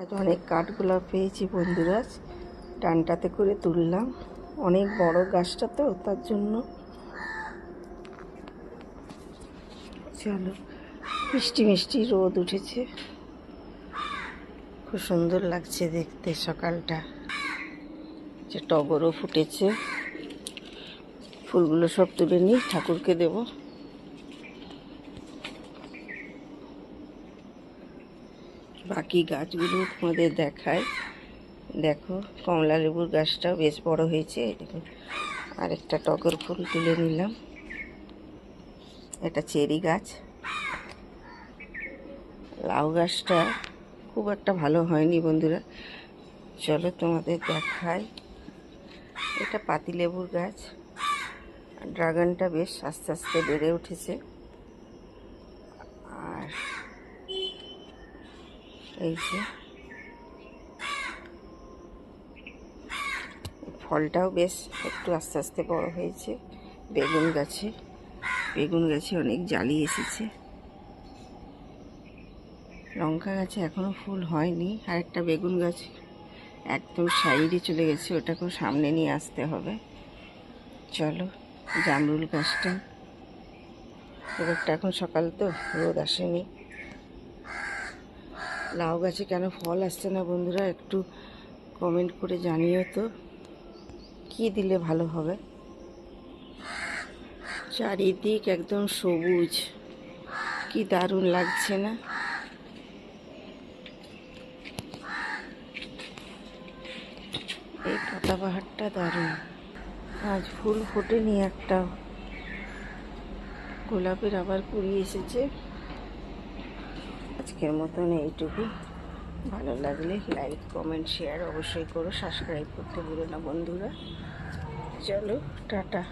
আজ অনেক কাঠগোলাপ পেয়েছি বন্ধুরা, ডানটাতে করে তুললাম। অনেক বড় গাছটা তো, তার জন্য। চলো, মিষ্টি মিষ্টি রোদ উঠেছে, খুব সুন্দর লাগছে দেখতে সকালটা। যে টগরও ফুটেছে, ফুলগুলো সব তুলে নিই, ঠাকুরকে দেব। বাকি গাছগুলো তোমাদের দেখায়। দেখো, কমলা লেবুর গাছটাও বেশ বড় হয়েছে। দেখুন, আরেকটা টগর ফুল তুলে নিলাম। এটা চেরি গাছ। লাউ গাছটা খুব একটা ভালো হয়নি বন্ধুরা, চলো তোমাদের দেখাই। এটা পাতিলেবুর গাছ। ড্রাগনটা বেশ আস্তে আস্তে বেড়ে উঠেছে। আর এই যে ফলটাও বেশ একটু আস্তে আস্তে বড় হয়েছে। বেগুন গাছে অনেক জালি এসেছে। লঙ্কা গাছে এখনো ফুল হয়নি। আর একটা বেগুন গাছ একদম সাইডে চলে গেছে, ওটাকেও সামনে নিয়ে আসতে হবে। চলো, জামরুল গাছটা, এবারটা এখন সকাল তো, রোদ আসেনি। লাউ গাছে কেন ফল আসছে না বন্ধুরা, একটু কমেন্ট করে জানিও তো, কি দিলে ভালো হবে। চারিদিক একদম সবুজ, কি দারুণ লাগছে না? এই পাতাবাহারটা দারুণ। আজ ফুল ফোটেনি একটা, গোলাপের আবার কুড়ি এসেছে। আজকের মতন এইটুকু। ভালো লাগলে লাইক, কমেন্ট, শেয়ার অবশ্যই করো। সাবস্ক্রাইব করতে ভুলো না বন্ধুরা। চলো, টাটা।